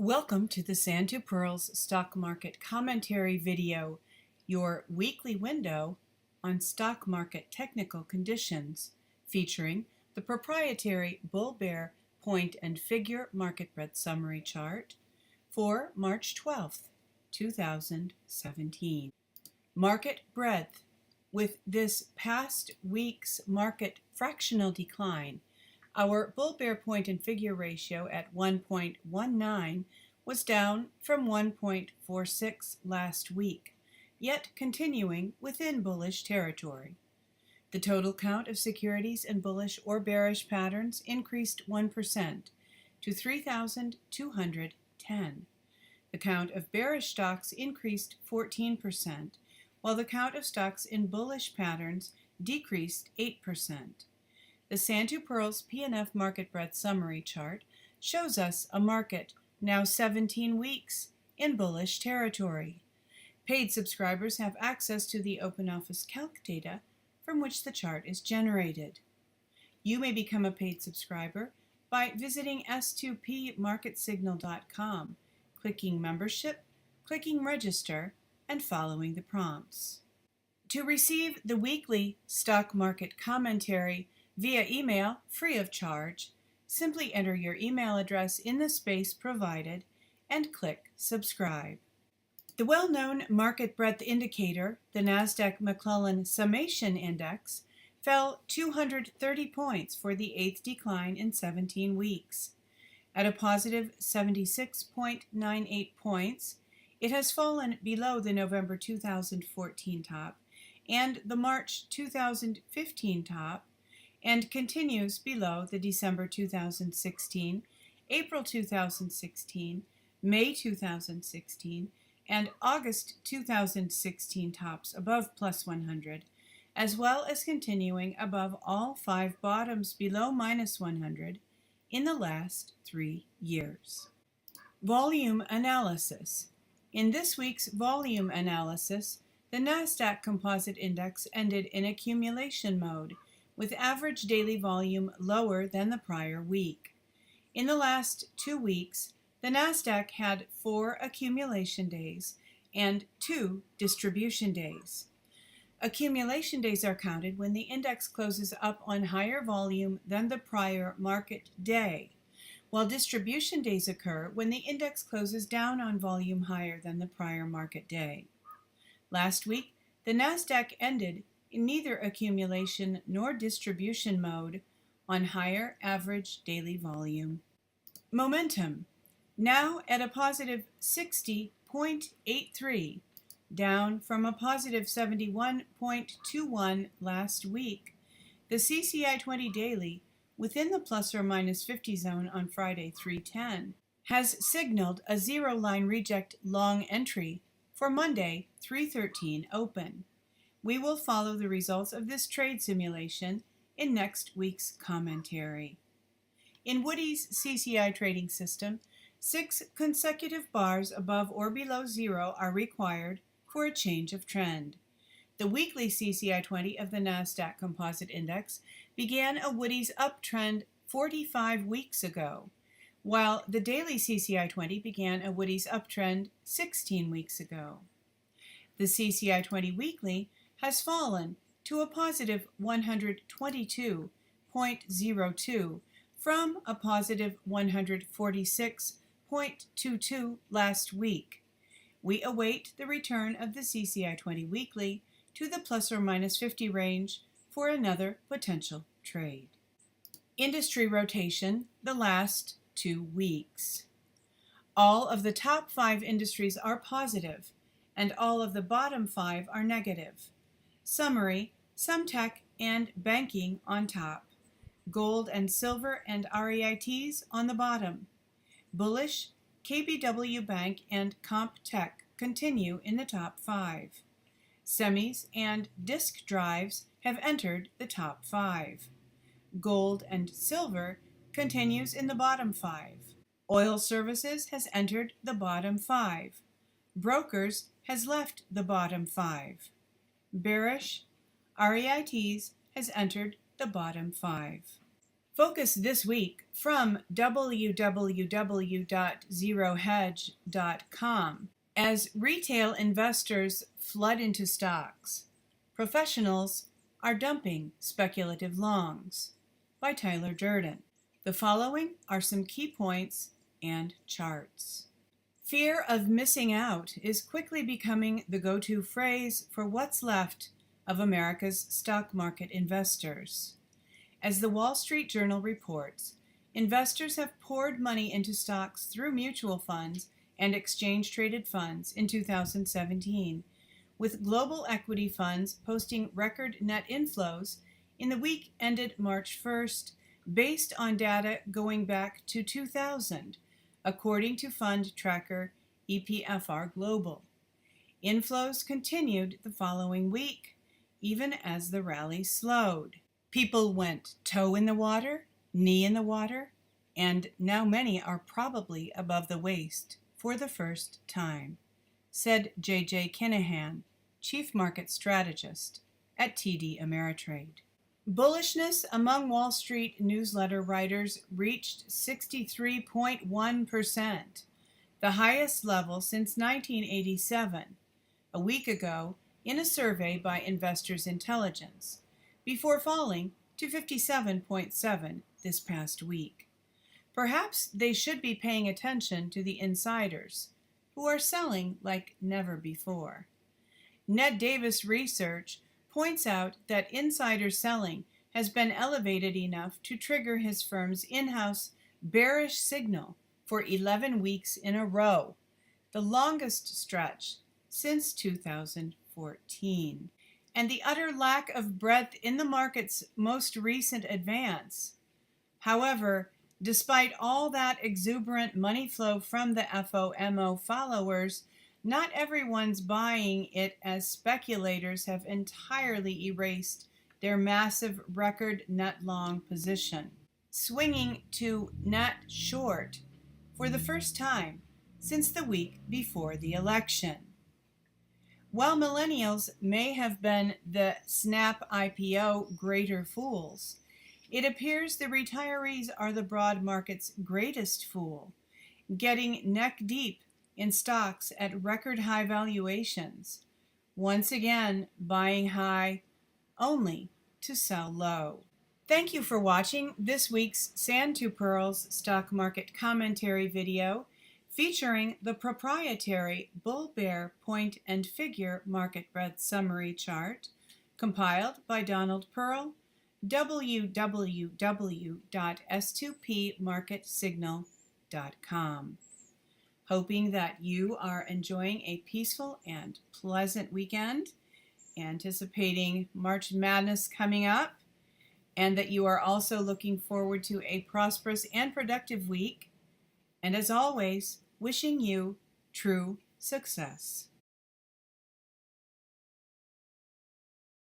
Welcome to the Pirls Stock Market Commentary video, your weekly window on stock market technical conditions, featuring the proprietary bull-bear point and figure market breadth summary chart for March 12th, 2017. Market breadth. With this past week's market fractional decline, our bull-bear point and figure ratio at 1.19 was down from 1.46 last week, yet continuing within bullish territory. The total count of securities in bullish or bearish patterns increased 1% to 3,210. The count of bearish stocks increased 14%, while the count of stocks in bullish patterns decreased 8%. The Pirls P&F Market Breadth Summary Chart shows us a market now 17 weeks in bullish territory. Paid subscribers have access to the Open Office Calc data from which the chart is generated. You may become a paid subscriber by visiting s2pmarketsignal.com, clicking Membership, clicking Register, and following the prompts. To receive the weekly stock market commentary via email, free of charge, simply enter your email address in the space provided and click Subscribe. The well-known market breadth indicator, the Nasdaq McClellan Summation Index, fell 230 points for the eighth decline in 17 weeks. At a positive 76.98 points, it has fallen below the November 2014 top and the March 2015 top, and continues below the December 2016, April 2016, May 2016, and August 2016 tops above plus 100, as well as continuing above all 5 bottoms below minus 100 in the last 3 years. Volume analysis. In this week's volume analysis, the Nasdaq Composite Index ended in accumulation mode, with average daily volume lower than the prior week. In the last 2 weeks, the Nasdaq had 4 accumulation days and 2 distribution days. Accumulation days are counted when the index closes up on higher volume than the prior market day, while distribution days occur when the index closes down on volume higher than the prior market day. Last week, the Nasdaq ended in neither accumulation nor distribution mode on higher average daily volume. Momentum, now at a positive 60.83, down from a positive 71.21 last week. The CCI 20 daily, within the plus or minus 50 zone on Friday 310, has signaled a zero-line reject long entry for Monday 313 open. We will follow the results of this trade simulation in next week's commentary. In Woody's CCI trading system, 6 consecutive bars above or below zero are required for a change of trend. The weekly CCI 20 of the Nasdaq Composite Index began a Woody's uptrend 45 weeks ago, while the daily CCI 20 began a Woody's uptrend 16 weeks ago. The CCI 20 weekly has fallen to a positive 122.02 from a positive 146.22 last week. We await the return of the CCI 20 weekly to the plus or minus 50 range for another potential trade. Industry rotation the last 2 weeks. All of the top 5 industries are positive, and all of the bottom 5 are negative. Summary, some tech and banking on top. Gold and silver and REITs on the bottom. Bullish, KBW Bank and Comp Tech continue in the top 5. Semis and disk drives have entered the top 5. Gold and silver continues in the bottom 5. Oil services has entered the bottom 5. Brokers has left the bottom 5. Bearish, REITs has entered the bottom 5. Focus this week from www.zerohedge.com. As retail investors flood into stocks, professionals are dumping speculative longs. By Tyler Durden. The following are some key points and charts. Fear of missing out is quickly becoming the go-to phrase for what's left of America's stock market investors. As the Wall Street Journal reports, investors have poured money into stocks through mutual funds and exchange-traded funds in 2017, with global equity funds posting record net inflows in the week ended March 1st, based on data going back to 2000, according to fund tracker EPFR Global. Inflows continued the following week, even as the rally slowed. People went toe in the water, knee in the water, and now many are probably above the waist for the first time, said J.J. Kinahan, Chief Market Strategist at TD Ameritrade. Bullishness among Wall Street newsletter writers reached 63.1%, the highest level since 1987, a week ago in a survey by Investors Intelligence, before falling to 57.7% this past week. Perhaps they should be paying attention to the insiders, who are selling like never before. Ned Davis Research points out that insider selling has been elevated enough to trigger his firm's in-house bearish signal for 11 weeks in a row, the longest stretch since 2014. And the utter lack of breadth in the market's most recent advance. However, despite all that exuberant money flow from the FOMO followers, not everyone's buying it, as speculators have entirely erased their massive record net long position, swinging to net short for the first time since the week before the election. While millennials may have been the Snap IPO greater fools, it appears the retirees are the broad market's greatest fool, getting neck deep in stocks at record high valuations, once again buying high only to sell low. Thank you for watching this week's Sand to Pearls Stock Market Commentary video, featuring the proprietary bull-bear point and figure market breadth summary chart compiled by Donald Pearl, www.s2pmarketsignal.com. Hoping that you are enjoying a peaceful and pleasant weekend, anticipating March Madness coming up, and that you are also looking forward to a prosperous and productive week. And as always, wishing you true success.